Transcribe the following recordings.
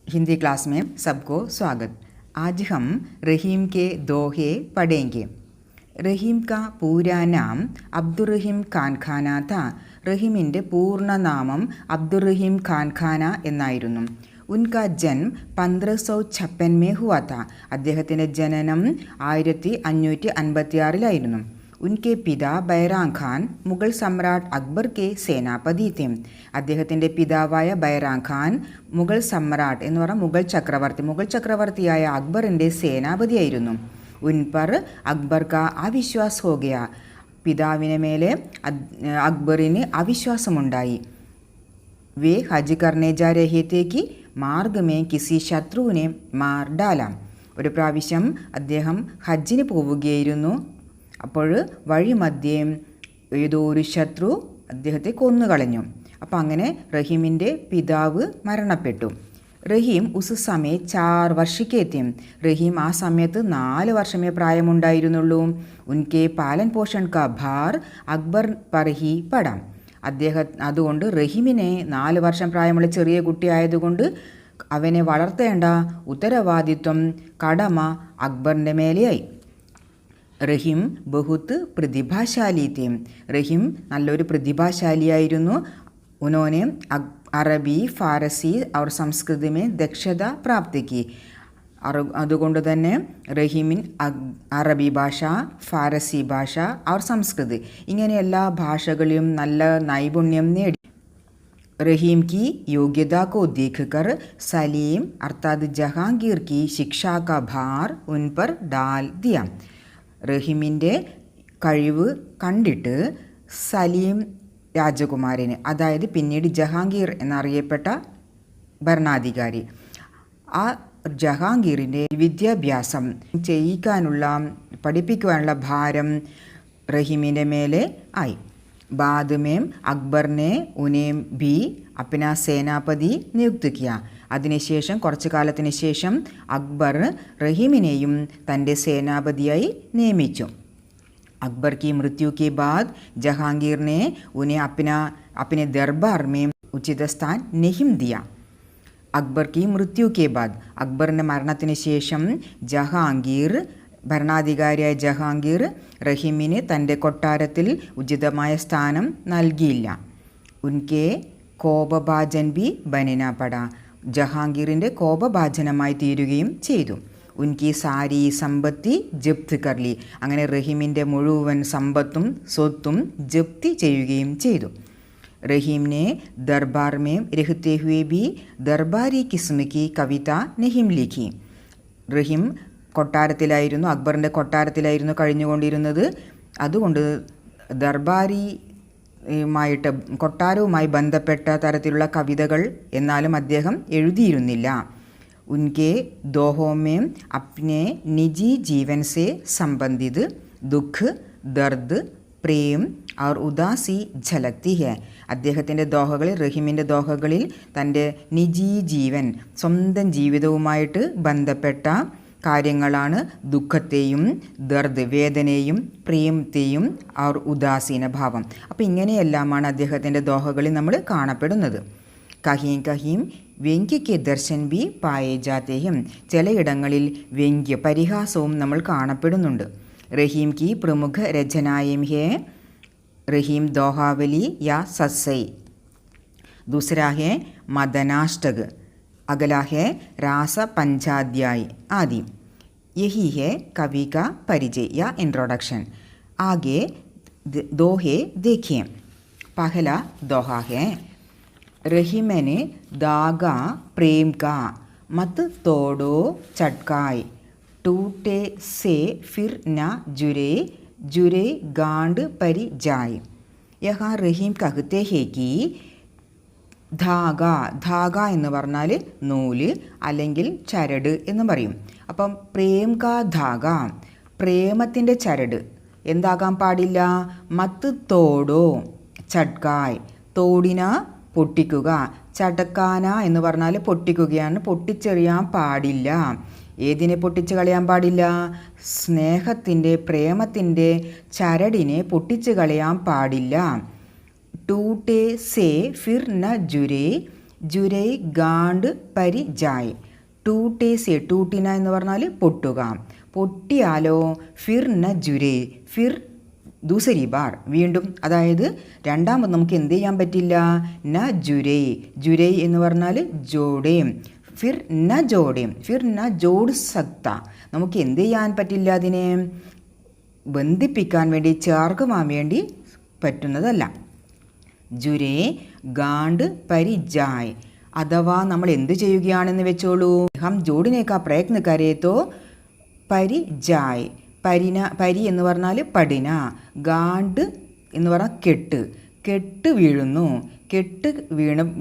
Hindi class में सबको स्वागत। आज हम रहीम के दोहे पढ़ेंगे। रहीम का पूरा नाम अब्दुल रहीम खान ഖാന था। റഹീമിൻ്റെ പൂർണ്ണനാമം അബ്ദുൽ റഹീം ഖാൻ ഖാന എന്നായിരുന്നു. ഉൻകാ ജന്മ 1556 में हुआ था. അദ്ദേഹത്തിൻ്റെ ജനനം 1556 ഉൻകെ പിതാ ബൈറാം ഖാൻ മുഗൾ സമ്രാട്ട് അക്ബർ കെ സേനാപതി थे. അദ്ദേഹത്തിൻ്റെ പിതാവായ ബൈറാം ഖാൻ മുഗൾ സമ്രാട്ട് എന്ന് പറഞ്ഞാൽ മുഗൾ ചക്രവർത്തിയായ അക്ബറിൻ്റെ സേനാപതിയായിരുന്നു. ഉൻപർ അക്ബർ കാ അവിശ്വാസ് ഹോ ഗയാ. പിതാവിന് മേലെ അക്ബറിന് അവിശ്വാസമുണ്ടായി. വേ ഹജ് കർനെ ജാ രഹേ थे कि മാർഗ് മേ കിസി ശത്രുവിനെ മാർ ഡാലാം. ഒരു പ്രാവശ്യം അദ്ദേഹം ഹജ്ജിന് പോവുകയായിരുന്നു. അപ്പോൾ വഴിമധ്യേ ഏതോ ഒരു ശത്രു അദ്ദേഹത്തെ കൊന്നുകളഞ്ഞു. അപ്പോൾ അങ്ങനെ റഹീമിൻ്റെ പിതാവ് മരണപ്പെട്ടു. റഹീം ഉസ് സമയ 4 വർഷക്കേത്തി. റഹീം ആ സമയത്ത് 4 വർഷമേ പ്രായമുണ്ടായിരുന്നുള്ളൂ. ഉൻകെ പാലൻ പോഷൺ കാ ഭാർ അക്ബർ പർ ഹി പടാം. അതുകൊണ്ട് റഹീമിനെ 4 വർഷം പ്രായമുള്ള ചെറിയ കുട്ടിയായതുകൊണ്ട് അവനെ വളർത്തേണ്ട ഉത്തരവാദിത്വം കടമ അക്ബറിൻ്റെ മേലെയായി. റഹീം ബഹുത്ത് പ്രതിഭാശാലി थे. റഹീം നല്ലൊരു പ്രതിഭാശാലിയായിരുന്നു. ഉനോനെ അറബി ഫാരസി और സംസ്കൃതി में ദക്ഷത പ്രാപ്തിക്ക്. അതുകൊണ്ട് തന്നെ റഹീമിൻ അറബി ഭാഷ, ഫാരസി ഭാഷ और സംസ്കൃതി ഇങ്ങനെ എല്ലാ ഭാഷകളിലും നല്ല നൈപുണ്യം നേടി. रहीम की योग्यता को देखकर सलीम अर्थात जहांगीर की शिक्षा का भार उन पर डाल दिया. റഹീമിൻ്റെ കഴിവ് കണ്ടിട്ട് സലീം രാജകുമാരന്, അതായത് പിന്നീട് ജഹാംഗീർ എന്നറിയപ്പെട്ട ഭരണാധികാരി, ആ ജഹാംഗീറിൻ്റെ വിദ്യാഭ്യാസം പഠിപ്പിക്കുവാനുള്ള ഭാരം റഹീമിൻ്റെ മേലെ ആയി. बाद में अकबर ने उन्हें भी अपना सेनापति नियुक्त किया. അതിനുശേഷം കുറച്ചു കാലത്തിന് ശേഷം അക്ബർ റഹീമിനെയും തൻ്റെ സേനാപതിയായി നിയമിച്ചു. अकबर की मृत्यु के बाद जहांगीर ने उन्हें अपने दरबार में उचित स्थान नहीं दिया. अकबर की मृत्यु के बाद അക്ബറിൻ്റെ മരണത്തിന് ശേഷം ഭരണാധികാരിയായ ജഹാംഗീർ റഹീമിന് തൻ്റെ കൊട്ടാരത്തിൽ ഉചിതമായ സ്ഥാനം നൽകിയില്ല. ഉൻകെ കോപഭാജൻ ബി ബനിന പട. ജഹാംഗീറിൻ്റെ കോപഭാജനമായി തീരുകയും ചെയ്തു. ഉൻകി സാരി സമ്പത്തി ജപ്ത് കർലി. അങ്ങനെ റഹീമിൻ്റെ മുഴുവൻ സമ്പത്തും സ്വത്തും ജപ്തി ചെയ്യുകയും ചെയ്തു. റഹീമിനെ ദർബാർ में रहते हुए भी दरबारी किस्म की कविता नहीं लिखी. റഹീം കൊട്ടാരത്തിലായിരുന്നു, അക്ബറിൻ്റെ കൊട്ടാരത്തിലായിരുന്നു കഴിഞ്ഞുകൊണ്ടിരുന്നത്. അതുകൊണ്ട് കൊട്ടാരവുമായി ബന്ധപ്പെട്ട തരത്തിലുള്ള കവിതകൾ എന്നാലും അദ്ദേഹം എഴുതിയിരുന്നില്ല. ഉൻകെ ദോഹോമേ അപ്നെ നിജി ജീവൻ സെ സംബന്ധിത് ദുഃഖ് ദർദ് പ്രേം और ഉദാസി ഝലക്തി ഹെ. അദ്ദേഹത്തിൻ്റെ ദോഹകളിൽ, റഹീമിൻ്റെ ദോഹകളിൽ തൻ്റെ നിജി ജീവൻ, സ്വന്തം ജീവിതവുമായിട്ട് ബന്ധപ്പെട്ട കാര്യങ്ങളാണ് ദുഃഖത്തെയും ദർദ് വേദനയും പ്രേമത്തെയും और ഉദാസീന ഭാവം. അപ്പോൾ ഇങ്ങനെയെല്ലാമാണ് അദ്ദേഹത്തിൻ്റെ ദോഹകളിൽ നമ്മൾ കാണപ്പെടുന്നത്. കഹീം കഹീം വ്യംഗ്യയ്ക്ക് ദർശൻ ബി പായേ ജാത്തെ ഹം. ചിലയിടങ്ങളിൽ വ്യംഗ്യ പരിഹാസവും നമ്മൾ കാണപ്പെടുന്നുണ്ട്. റഹീം की प्रमुख रचनाएं हैं रहीम दोहावली या सस्सई. दूसरा है मदनाष्टक. अगला है रास पंचाध्याय आदि. यही है कवि का परिचय या इंट्रोडक्शन. आगे दोहे देखिए. पहला दोहा है रहीम ने दागा प्रेम का मत तोड़ो चटकाए टूटे से फिर न जुरे जुरे गांड परि जाए. यहाँ रहीम कहते हैं कि ധാഗ എന്ന് പറഞ്ഞാൽ നൂല് അല്ലെങ്കിൽ ചരട് എന്ന് പറയും. അപ്പം പ്രേം കാ ധാഗ, പ്രേമത്തിൻ്റെ ചരട് എന്താകാൻ പാടില്ല? മത്ത് തോടോ ചട്കായ്, തോടിന പൊട്ടിക്കുക. ചടക്കാന എന്ന് പറഞ്ഞാൽ പൊട്ടിക്കുകയാണ്, പൊട്ടിച്ചെറിയാൻ പാടില്ല. ഏതിനെ പൊട്ടിച്ച് കളയാൻ പാടില്ല? സ്നേഹത്തിൻ്റെ, പ്രേമത്തിൻ്റെ ചരടിനെ പൊട്ടിച്ച് കളയാൻ പാടില്ല. ടൂട്ടെ സേ ഫിർ ന ജുരേ ജുരൈ ഗാണ്ട് പരി ജായ്. ടൂട്ടേ സെ, ടൂട്ടിന എന്ന് പറഞ്ഞാൽ പൊട്ടുക. പൊട്ടിയാലോ ഫിർ ന ജുരൈ, ഫിർ ദൂസരി ബാർ വീണ്ടും, അതായത് രണ്ടാമത് നമുക്ക് എന്ത് ചെയ്യാൻ പറ്റില്ല. ന ജുരൈ, ജുരൈ എന്ന് പറഞ്ഞാൽ ജോഡേം. ഫിർ ന ജോഡേം, ഫിർ ന ജോഡ് സക്ത, നമുക്ക് എന്ത് ചെയ്യാൻ പറ്റില്ല, അതിനെ ബന്ധിപ്പിക്കാൻ വേണ്ടി ചേർക്കുവാൻ വേണ്ടി പറ്റുന്നതല്ല. ജുരേ ഗാണ്ട് പരി ജായ്, അഥവാ നമ്മൾ എന്ത് ചെയ്യുകയാണെന്ന് വെച്ചോളൂ. ഹം ജോഡിനേക്കാ പ്രയത്ന കരേത്തോ പരി ജായ്. പരി എന്ന് പറഞ്ഞാൽ പടിന, ഗാണ്ട് എന്ന് പറഞ്ഞാൽ കെട്ട്, കെട്ട് വീഴുന്നു, കെട്ട്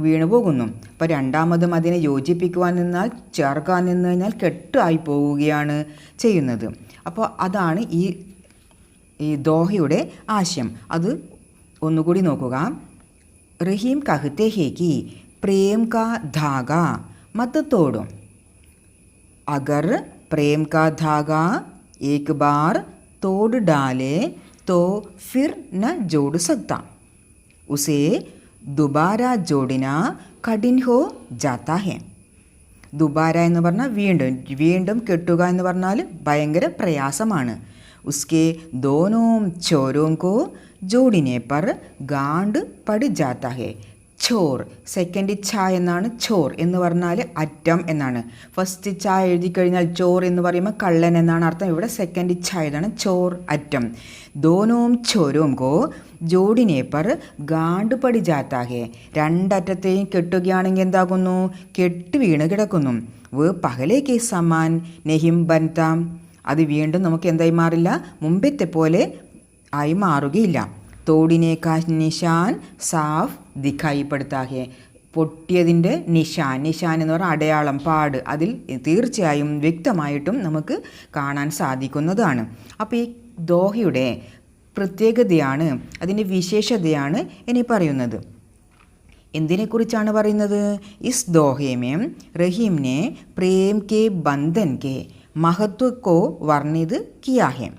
വീണു പോകുന്നു. അപ്പോൾ രണ്ടാമതും അതിനെ യോജിപ്പിക്കുവാൻ നിന്നാൽ, ചേർക്കാൻ നിന്ന് കഴിഞ്ഞാൽ കെട്ടായി പോവുകയാണ് ചെയ്യുന്നത്. അപ്പോൾ അതാണ് ഈ ദോഹയുടെ ആശയം. അത് ഒന്നുകൂടി നോക്കുക. റഹീം കഹത്തെ ഹേ കി പ്രേം കാ ധാഗ മത് തോടോ. അഗർ പ്രേം കാ ധാഗ एक बार तोड़ डाले तो फिर न जोड़ सकता, उसे दोबारा जोड़ना कठिन हो जाता है. ദുബാര എന്ന് പറഞ്ഞാൽ വീണ്ടും, വീണ്ടും കെട്ടുക എന്ന് പറഞ്ഞാൽ ഭയങ്കര പ്രയാസമാണ്. ഉസ്കെ ദോനോം ചോരോം കോ ജോഡിനെ പർ ഗാണ്ട് പടി ജാത്ത ഹെ. ചോർ, സെക്കൻഡ് ഛ എന്നാണ്. ചോർ എന്ന് പറഞ്ഞാൽ അറ്റം എന്നാണ്. ഫസ്റ്റ് ഛ എഴുതി കഴിഞ്ഞാൽ ചോർ എന്ന് പറയുമ്പോൾ കള്ളൻ എന്നാണ് അർത്ഥം. ഇവിടെ സെക്കൻഡ് ഛ ഇതാണ്, ചോർ അറ്റം. ദോനോം ചോരോം കോ ജോഡിനെ പർ ഗാണ്ട് പടി ജാത്താഹേ, രണ്ടറ്റത്തെയും കെട്ടുകയാണെങ്കിൽ എന്താകുന്നു, കെട്ട് വീണ് കിടക്കുന്നു. വ പഹലേക്ക് സമാൻ നെഹിം ബൻതാം, അത് വീണ്ടും നമുക്ക് എന്തായി മാറില്ല, മുമ്പത്തെ പോലെ ആയി മാറുകയില്ല. തോടിനേക്കാ നിഷാൻ സാഫ് ദിഖായി പടുത്താഹേ, പൊട്ടിയതിൻ്റെ നിഷാൻ, നിഷാൻ എന്ന് പറഞ്ഞാൽ അടയാളം, പാട്, അതിൽ തീർച്ചയായും വ്യക്തമായിട്ടും നമുക്ക് കാണാൻ സാധിക്കുന്നതാണ്. അപ്പോൾ ഈ ദോഹയുടെ പ്രത്യേകതയാണ്, അതിൻ്റെ വിശേഷതയാണ് ഇനി പറയുന്നത്. എന്തിനെക്കുറിച്ചാണ് പറയുന്നത്? ഇസ് ദോഹേമേ റഹീമിനെ പ്രേം കെ ബന്ധൻ കെ മഹത്വ കോ വർണ്ണിത് കിയാ ഹെ.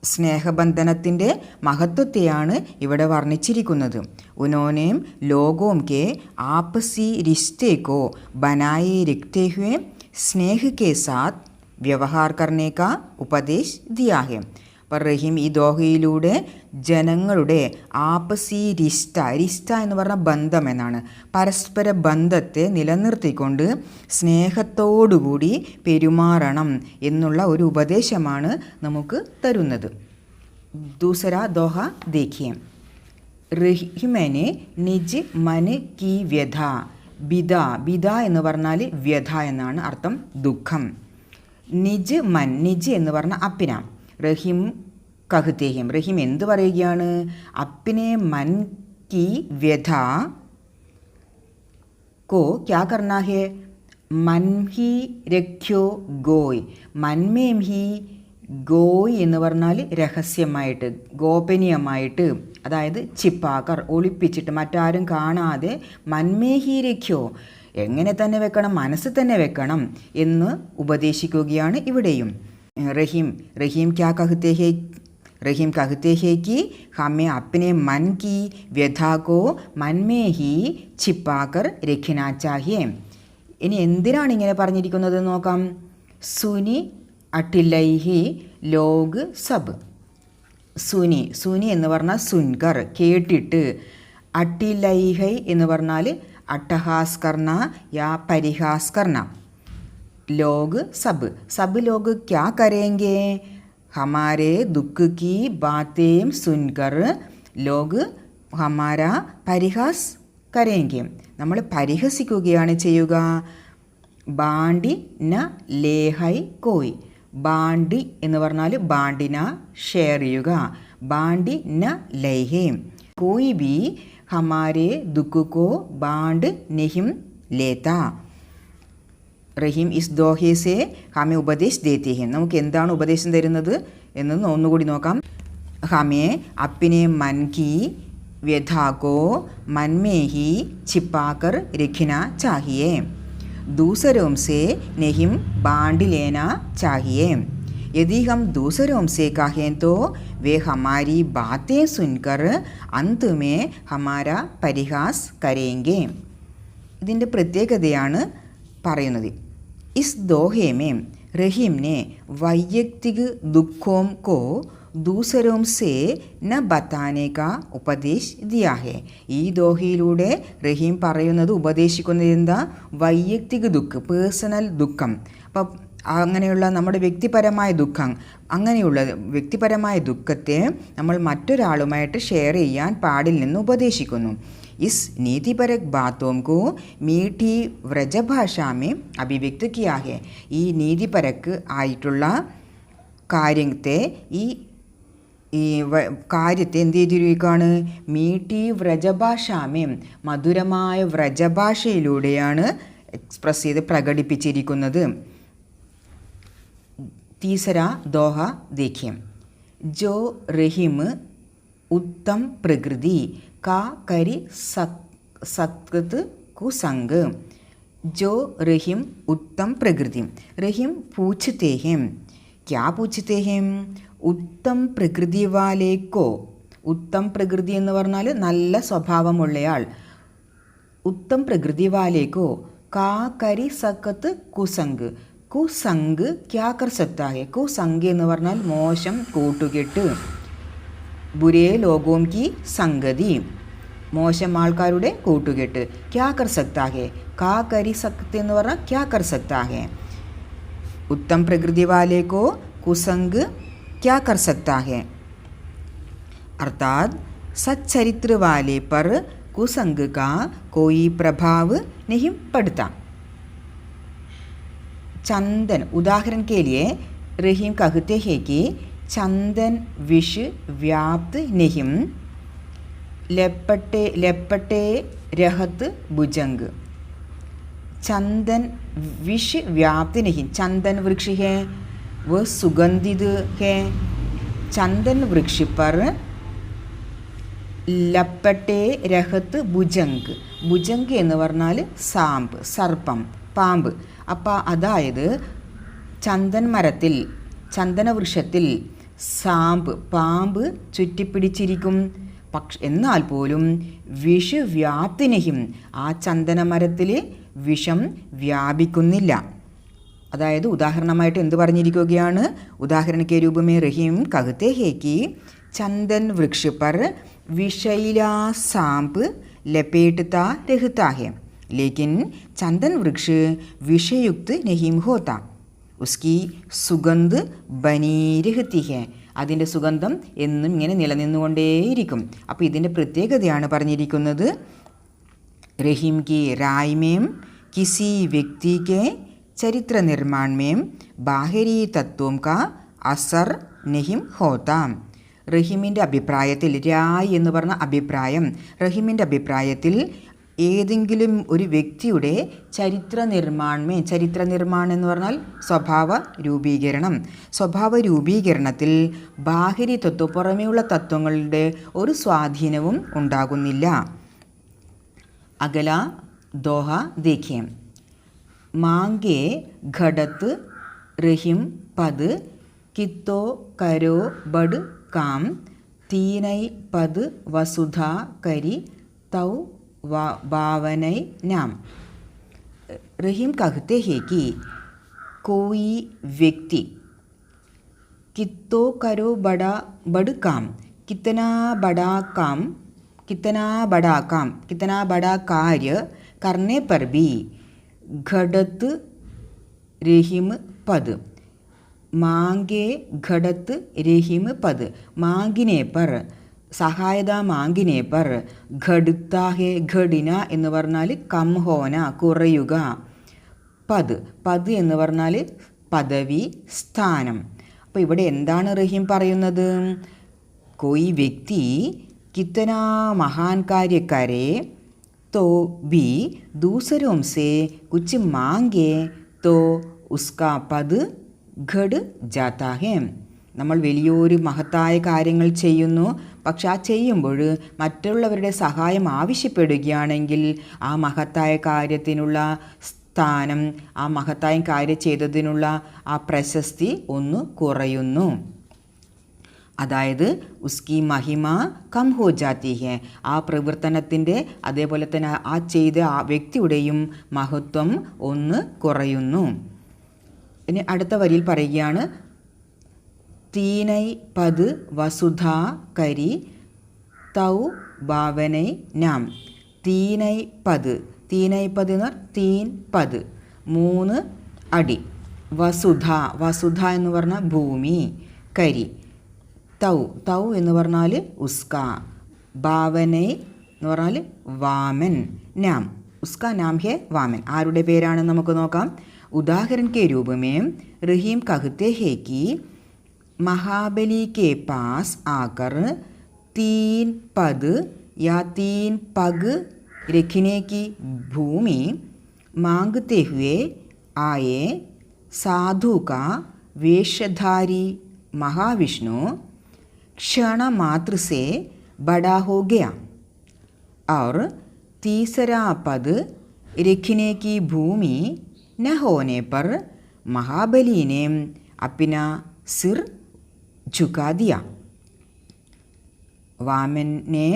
സ്നേഹബന്ധനത്തിൻ്റെ മഹത്വത്തെയാണ് ഇവിടെ വർണ്ണിച്ചിരിക്കുന്നത്. ഉനോനെ ലോകോം കെ ആപ്പസി റിശ്തേ കോ ബനായെ രഖ്തേ ഹുए സ്നേഹ കെ സാത്ത് വ്യവഹാർ കർണേ കാ ഉപദേശ് ദിയാ ഹെ. അപ്പോൾ റഹീം ഈ ദോഹയിലൂടെ ജനങ്ങളുടെ ആപ്പസി റിശ്ത, റിശ്ത എന്ന് പറഞ്ഞാൽ ബന്ധം എന്നാണ്, പരസ്പര ബന്ധത്തെ നിലനിർത്തിക്കൊണ്ട് സ്നേഹത്തോടുകൂടി പെരുമാറണം എന്നുള്ള ഒരു ഉപദേശമാണ് നമുക്ക് തരുന്നത്. ദൂസര ദോഹ ദേഖിയേ. റഹീമനെ നിജ് മൻ കി വ്യഥ, ബിദ, ബിദ എന്ന് പറഞ്ഞാൽ വ്യഥ എന്നാണ് അർത്ഥം, ദുഃഖം. നിജ് മൻ, നിജ് എന്ന് പറഞ്ഞാൽ അപ്പിന. റഹീം കഹ്തേഹിം, റഹീം എന്ത് പറയുകയാണ്, അപ്പിനെ മൻ കി വ്യഥ को क्या करना है, मन ही രഖ്യോ ഗോയ്. മന്മേം ഹി ഗോയ് എന്ന് പറഞ്ഞാൽ രഹസ്യമായിട്ട്, ഗോപനീയമായിട്ട്, അതായത് ചിപ്പാക്കർ, ഒളിപ്പിച്ചിട്ട് മറ്റാരും കാണാതെ, മന്മേ ഹി രഖ്യോ എങ്ങനെ തന്നെ വെക്കണം, മനസ്സിൽ തന്നെ വെക്കണം എന്ന് ഉപദേശിക്കുകയാണ് ഇവിടെയും. रहीम क्या कहते हैं, रहीम कहते हैं कि हमें अपने मन की व्यथा को मन में ही छिपाकर रखना चाहिए. ഇനി എന്തിനാണ് ഇങ്ങനെ പറഞ്ഞിരിക്കുന്നത് നോക്കാം. സുനി അട്ടിലൈഹി ലോഗ് സബ്. സുനി, സുനി എന്ന് പറഞ്ഞാൽ സുൻകർ, കേട്ടിട്ട്. അട്ടിലൈഹൈ എന്ന് പറഞ്ഞാൽ അട്ടഹാസ് കർണ യാ പരിഹാസ് കർണ. लोग सब, सब लोग क्या करेंगे, हमारे दुख की बातें सुनकर लोग हमारा പരിഹാസ് കരേങ്കെ, നമ്മൾ പരിഹസിക്കുകയാണ് ചെയ്യുക. ബാണ്ടി ന ലേഹൈ കോയ്. ബാണ്ടി എന്ന് പറഞ്ഞാൽ ബാണ്ടിന ഷെയർ ചെയ്യുക. ബാണ്ടി ന ലൈഹേ കോയി ബി ഹമാരെ ദുഃഖ കോ ബാണ്ട് നെഹിം ലേത്ത. റഹീം ഇസ് ദോഹേ സെ ഹമേ ഉപദേശ് ദേത്തെ ഹെ. നമുക്ക് എന്താണ് ഉപദേശം തരുന്നത് എന്ന് ഒന്നുകൂടി നോക്കാം. ഹമേ അപ്പിനെ മൻ കി വ്യഥാ കോ मन में ही छिपाकर रखना चाहिए, दूसरों से नहीं बांट लेना चाहिए. यदि हम दूसरों से कहें तो वे हमारी बातें सुनकर अंत में हमारा परिहास करेंगे. ഇതിൻ്റെ പ്രത്യേകതയാണ് പറയുന്നത്. ഇസ് ദോഹേ മേ रहीम ने वैयक्तिक दुखों को दूसरों से न बताने का उपदेश दिया है. ഈ ദോഹയിലൂടെ റഹീം പറയുന്നത് ഉപദേശിക്കുന്നത് എന്താ? വൈയക്തിക ദുഃഖം, പേഴ്സണൽ ദുഃഖം. അപ്പം അങ്ങനെയുള്ള നമ്മുടെ വ്യക്തിപരമായ ദുഃഖം, അങ്ങനെയുള്ള വ്യക്തിപരമായ ദുഃഖത്തെ നമ്മൾ മറ്റൊരാളുമായിട്ട് ഷെയർ ചെയ്യാൻ പാടില്ലെന്ന് ഉപദേശിക്കുന്നു. इस नीतिपरक बातों को मीठी व्रजभाषा में अभिव्यक्त किया है. ഈ നീതിപരക്ക് ആയിട്ടുള്ള കാര്യത്തെ കാര്യത്തെ എന്ത് ചെയ്തിരിക്കുകയാണ്? മീഠി വ്രജഭാഷാമേം, മധുരമായ വ്രജഭാഷയിലൂടെയാണ് എക്സ്പ്രസ് ചെയ്ത് പ്രകടിപ്പിച്ചിരിക്കുന്നത്. तीसरा दोहा देखिए. जो रहीम उत्तम प्रकृति का करी सत्कृत कुसंग. जो रहीम उत्तम प्रकृति. रहीम पूछते हैं, क्या पूछते हैं? उत्तम प्रकृति वाले को. उत्तम प्रकृति എന്ന് പറഞ്ഞാൽ നല്ല സ്വഭാവമുള്ളയാൾ. उत्तम प्रकृति वाले को का करी सकत कुसंग. കുസംഗ് ക്യാ കർ സക്താ ഹെ. കുസംഗ് എന്ന് പറഞ്ഞാൽ മോശം കൂട്ടുകെട്ട്. ബുരേ ലോകോം കി സംഗതി, മോശം ആൾക്കാരുടെ കൂട്ടുകെട്ട്. ക്യാ കർ സക്താ ഹെ, കാ കരി സക്ത് എന്ന് പറഞ്ഞാൽ ക്യാ കർ സക്താ ഹെ. ഉത്തം പ്രകൃതി വാലേ കോ കുസംഗ് ക്യാ കർ സക്താ ഹെ. अर्थात सच्चरित्र वाले पर कुसंग का कोई प्रभाव नहीं पड़ता. चंदन उदाहरण के लिए रहीम कहते हैं कि चंदन विष व्याप्त नहीं. लपटे रहत भुजंग. चंदन विष व्याप्त नहीं. चंदन वृक्ष है, वह सुगंधित है. चंदन वृक्ष पर ലപ്പട്ടെ രഹത്ത് ഭുജങ്ക്. ഭുജങ്ക് എന്ന് പറഞ്ഞാൽ സാമ്പ്, സർപ്പം, പാമ്പ്. അപ്പോൾ അതായത് ചന്ദൻ മരത്തിൽ, ചന്ദനവൃക്ഷത്തിൽ സാമ്പ്, പാമ്പ് ചുറ്റിപ്പിടിച്ചിരിക്കും. എന്നാൽ പോലും വിഷവ്യാപ്തിനയും, ആ ചന്ദനമരത്തിൽ വിഷം വ്യാപിക്കുന്നില്ല. അതായത് ഉദാഹരണമായിട്ട് എന്ത് പറഞ്ഞിരിക്കുകയാണ്? ഉദാഹരണ के रूप में रहीम कहते हैं कि चंदन वृक्ष पर विषैला सांप लपेटता रहता है, लेकिन चंदन वृक्ष विषयुक्त नहीं होता. उसकी സുഗന്ധ ബനി രഹത്തി ഹെ. അതിൻ്റെ സുഗന്ധം എന്നും ഇങ്ങനെ നിലനിന്നുകൊണ്ടേയിരിക്കും. അപ്പോൾ ഇതിൻ്റെ പ്രത്യേകതയാണ് പറഞ്ഞിരിക്കുന്നത്. रहीम की राय में किसी व्यक्ति के चरित्र निर्माण में बाहरी तत्वों का असर नहीं होता. റഹീമിൻ്റെ അഭിപ്രായത്തിൽ, രായ് എന്ന് പറഞ്ഞ അഭിപ്രായം, റഹീമിൻ്റെ അഭിപ്രായത്തിൽ ഏതെങ്കിലും ഒരു വ്യക്തിയുടെ ചരിത്ര നിർമ്മാണം എന്ന് പറഞ്ഞാൽ സ്വഭാവ രൂപീകരണം, സ്വഭാവ രൂപീകരണത്തിൽ ബാഹിരി തത്വം, പുറമേയുള്ള തത്വങ്ങളുടെ ഒരു സ്വാധീനവും ഉണ്ടാകുന്നില്ല. അഗല ദോഹ ദേഖിയം. മാംഗേ ഘടത്ത് റഹീം പദ് കിത്തോ കരോ ബഡ് काम तीनई पद वसुधा करी तौ भावनई नाम. रहीम कहते हैं कि कोई व्यक्ति कितो करो बड़ काम, कितना बड़ा कार्य करने पर भी घड़त रहीम पद. मांगे घड़त रहीम पद. मांगिने पर, സഹായത മാങ്കിനെ പർ ഘടുത്താ ഹെ. ഘടിന എന്ന് പറഞ്ഞാൽ കം ഹോന, കുറയുക. പദ് എന്ന് പറഞ്ഞാൽ പദവി, സ്ഥാനം. അപ്പോൾ ഇവിടെ എന്താണ് റഹീം പറയുന്നത്? कोई व्यक्ति कितना महान कार्य करे तो भी दूसरों से कुछ मांगे तो उसका पद ഘട് ജാതാ ഹെ. നമ്മൾ വലിയൊരു മഹത്തായ കാര്യങ്ങൾ ചെയ്യുന്നു, പക്ഷെ ആ ചെയ്യുമ്പോൾ മറ്റുള്ളവരുടെ സഹായം ആവശ്യപ്പെടുകയാണെങ്കിൽ ആ മഹത്തായ കാര്യത്തിനുള്ള സ്ഥാനം, ആ മഹത്തായ കാര്യം ചെയ്തതിനുള്ള ആ പ്രശസ്തി ഒന്ന് കുറയുന്നു. അതായത് ഉസ്കി മഹിമ കം ഹോ ജാത്തി ഹെ, ആ പ്രവർത്തനത്തിൻ്റെ അതേപോലെ തന്നെ ആ ചെയ്ത ആ വ്യക്തിയുടെയും മഹത്വം ഒന്ന് കുറയുന്നു. ഇനി അടുത്ത വരിയിൽ പറയുകയാണ്, തീനൈ പത് വസുധാ കരി തൗ ഭാവനൈ നാം. തീനൈ പത്, തീനൈ പത് എന്ന് പറഞ്ഞാൽ തീൻ പത് 3 അടി. വസുധ, വസുധ എന്ന് പറഞ്ഞാൽ ഭൂമി. കരി, തൗ, തൗ എന്ന് പറഞ്ഞാൽ ഉസ്ക. ഭാവനൈ എന്ന് പറഞ്ഞാൽ വാമൻ. നാം, ഉസ്ക നാം ഹെ വാമൻ. ആരുടെ പേരാണെന്ന് നമുക്ക് നോക്കാം. उदाहरण के रूप में रहीम कहते हैं कि महाबली के पास आकर 3 पद या 3 पग रखने की भूमि मांगते हुए आए साधु का वेशधारी महाविष्णु क्षण मात्र से बड़ा हो गया और तीसरा पद रखने की भूमि न होने पर महाबली ने अपना सिर झुका दिया. वामन ने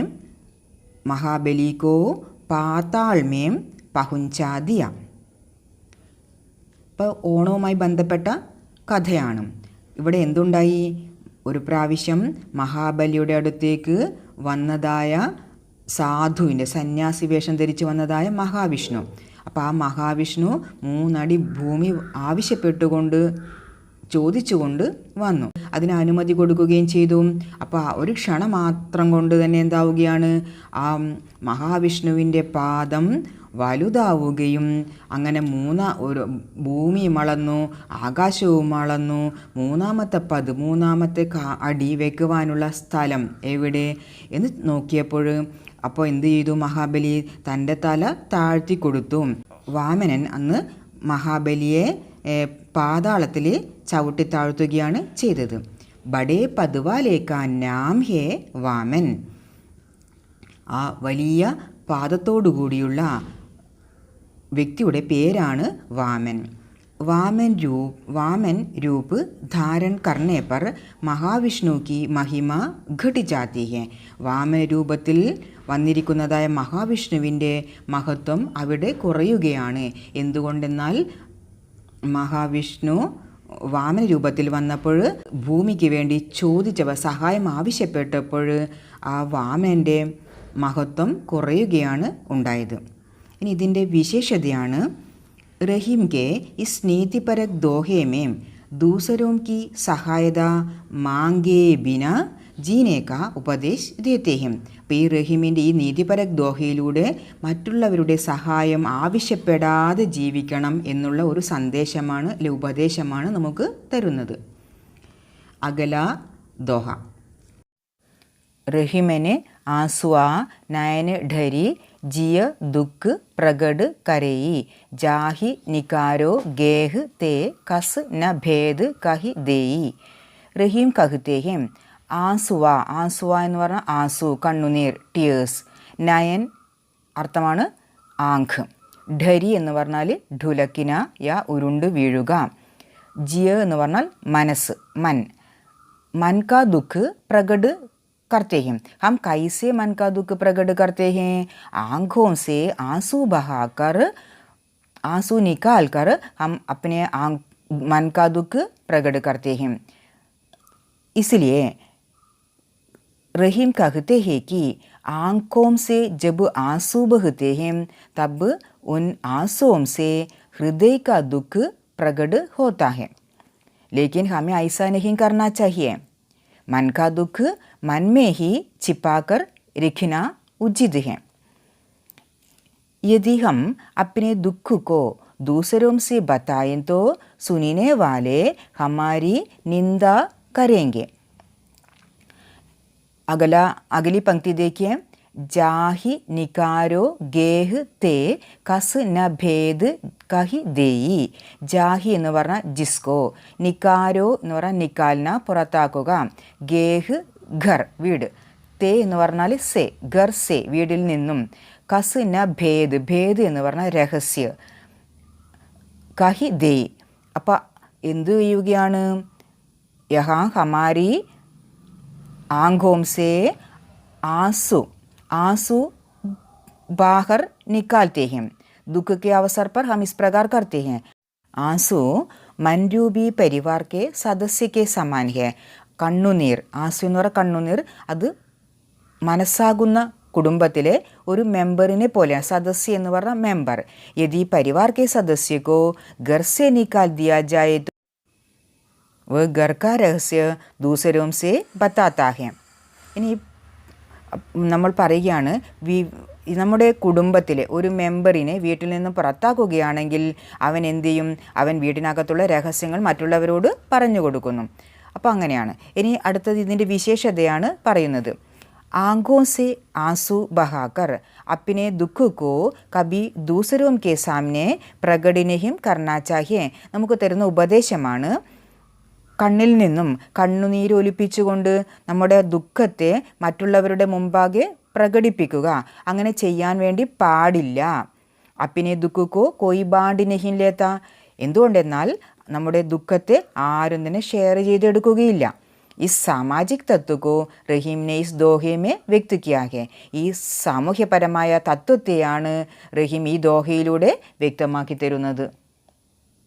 महाबली को पाताल में पहुंचा दिया. ഇപ്പോൾ ഓണവുമായി ബന്ധപ്പെട്ട കഥയാണ്. ഇവിടെ എന്തുണ്ടായി? ഒരു പ്രാവശ്യം മഹാബലിയുടെ അടുത്തേക്ക് വന്നതായ സാധുവിൻ്റെ സന്യാസി വേഷം ധരിച്ച് വന്നതായ മഹാവിഷ്ണു. അപ്പോൾ ആ മഹാവിഷ്ണു 3 അടി ഭൂമി ആവശ്യപ്പെട്ടുകൊണ്ട് ചോദിച്ചുകൊണ്ട് വന്നു. അതിന് അനുമതി കൊടുക്കുകയും ചെയ്തു. അപ്പോൾ ആ ഒരു ക്ഷണം മാത്രം കൊണ്ട് തന്നെ എന്താവുകയാണ്? ആ മഹാവിഷ്ണുവിൻ്റെ പാദം വലുതാവുകയും അങ്ങനെ ഒരു ഭൂമിയും അളന്നു, ആകാശവും അളന്നു. മൂന്നാമത്തെ അടി വെക്കുവാനുള്ള സ്ഥലം എവിടെ എന്ന് നോക്കിയപ്പോൾ അപ്പോൾ എന്ത് ചെയ്തു? മഹാബലി തൻ്റെ തല താഴ്ത്തി കൊടുത്തു. വാമനൻ അന്ന് മഹാബലിയെ പാതാളത്തിൽ ചവിട്ടി താഴ്ത്തുകയാണ് ചെയ്തത്. ബഡേ പതുവാലേക്കാ നാം ഹേ വാമൻ. ആ വലിയ പാദത്തോടുകൂടിയുള്ള വ്യക്തിയുടെ പേരാണ് വാമൻ. वामन रूप धारण करने पर महाविष्णु की महिमा घट जाती है. വാമന രൂപത്തിൽ വന്നിരിക്കുന്നതായ മഹാവിഷ്ണുവിൻ്റെ മഹത്വം അവിടെ കുറയുകയാണ്. എന്തുകൊണ്ടെന്നാൽ മഹാവിഷ്ണു വാമന രൂപത്തിൽ വന്നപ്പോൾ ഭൂമിക്ക് വേണ്ടി സഹായം ആവശ്യപ്പെട്ടപ്പോൾ ആ വാമൻ്റെ മഹത്വം കുറയുകയാണ് ഉണ്ടായത്. ഇനി ഇതിൻ്റെ വിശേഷതയാണ്, रहीम के इस नीतिपरक दोहे में दूसरों की सहायता मांगे बिना जीने का ഉപദേശ് देते हैं. അപ്പോൾ ഈ റഹീമിൻ്റെ ഈ നീതിപരക് ദോഹയിലൂടെ മറ്റുള്ളവരുടെ സഹായം ആവശ്യപ്പെടാതെ ജീവിക്കണം എന്നുള്ള ഒരു സന്ദേശമാണ്, ഉപദേശമാണ് നമുക്ക് തരുന്നത്. അഗല ദോഹ. റഹീമനെ ആസുആ നയന ढरी जिय दुख प्रगट करेई जाहि निकारो गेह ते कस न भेद कहि देई. റഹീം कहते हैं ആസുവ, ആസുവ എന്ന് പറഞ്ഞാൽ ആസു കണ്ണുനീർ, ടിയേഴ്സ്. നയൻ അർത്ഥമാണ് ആങ്ക്. ഢരി എന്ന് പറഞ്ഞാൽ ഢുലക്കിന യാ ഉരുണ്ട് വീഴുക. ജിയ എന്ന് പറഞ്ഞാൽ മനസ്സ്, मन का दुख प्रगट करते हैं. हम कैसे मन का दुख प्रकट करते हैं? आँखों से आंसू बहाकर, आंसू निकाल कर हम अपने मन का दुख प्रकट करते हैं. इसलिए रहीम कहते हैं कि आँखों से जब आंसू बहते हैं तब उन आंसुओं से हृदय का दुख प्रकट होता है. लेकिन हमें ऐसा नहीं करना चाहिए. मन का दुख मन में ही छिपाकर रखना उचित है. यदि हम अपने दुख को दूसरों से बताएं तो सुनने वाले हमारी निंदा करेंगे. अगली पंक्ति देखिए. जाहि निकारो गेह ते कस न भेद कहि देई. ജാഹി എന്ന് പറഞ്ഞാൽ ജിസ്കോ, നിക്കാരോ എന്ന് പറഞ്ഞാൽ നിക്കാലിന പുറത്താക്കുക, ഗേഹ് ഘർ വീട്, തേ എന്ന് പറഞ്ഞാൽ സേ ഘർ സേ വീടിൽ നിന്നും, കസ് ന ഭേദ് ഭേദ് എന്ന് പറഞ്ഞാൽ രഹസ്യ, കഹി ദേയ്. അപ്പം എന്തു ചെയ്യുകയാണ്? യഹാ ഹമാരി आंखों से आंसू आंसू बाहर निकालते हैं. दुख के अवसर पर हम इस प्रकार करते हैं. आंसू മൻരൂപി പരിവാർ കെ സദസ്യ കെ സമാൻ ഹെ. കണ്ണുനീർ, ആംസു എന്ന് പറയുന്ന കണ്ണുനീർ, അത് മനസ്സാകുന്ന കുടുംബത്തിലെ ഒരു മെമ്പറിനെ പോലെയാണ്. സദസ്യ എന്ന് പറഞ്ഞ മെമ്പർ. യദി പരിവാർ കെ സദസ്യ കോ ഘർ സെ നിക്കാൽ ദിയാ ജായേ तो वह घर का रहस्य दूसरों से बताता है. ഇനി നമ്മൾ പറയുകയാണ്, നമ്മുടെ കുടുംബത്തിലെ ഒരു മെമ്പറിനെ വീട്ടിൽ നിന്ന് പുറത്താക്കുകയാണെങ്കിൽ അവൻ എന്തു ചെയ്യും? അവൻ വീട്ടിനകത്തുള്ള രഹസ്യങ്ങൾ മറ്റുള്ളവരോട് പറഞ്ഞു കൊടുക്കുന്നു. അപ്പോൾ അങ്ങനെയാണ്. ഇനി അടുത്തത് ഇതിൻ്റെ വിശേഷതയാണ് പറയുന്നത്. आंखों से आंसू बहाकर अपने दुख को कभी दूसरों के सामने प्रकट नहीं करना चाहिए. നമുക്ക് തരുന്ന ഉപദേശമാണ്, കണ്ണിൽ നിന്നും കണ്ണുനീരൊലിപ്പിച്ചുകൊണ്ട് നമ്മുടെ ദുഃഖത്തെ മറ്റുള്ളവരുടെ മുമ്പാകെ പ്രകടിപ്പിക്കുക. അങ്ങനെ ചെയ്യാൻ വേണ്ടി പാടില്ല. അപ്പിനെ ദുഃഖക്കോ കോയി ബാണ്ടി നഹീ ലേത്ത. എന്തുകൊണ്ടെന്നാൽ നമ്മുടെ ദുഃഖത്തെ ആരും തന്നെ ഷെയർ ചെയ്തെടുക്കുകയില്ല. इस सामाजिक तत्व को റഹീം ने इस दोहे में व्यक्त किया है. ഈ സാമൂഹ്യപരമായ തത്വത്തെയാണ് റഹീം ഈ ദോഹയിലൂടെ വ്യക്തമാക്കി തരുന്നത്.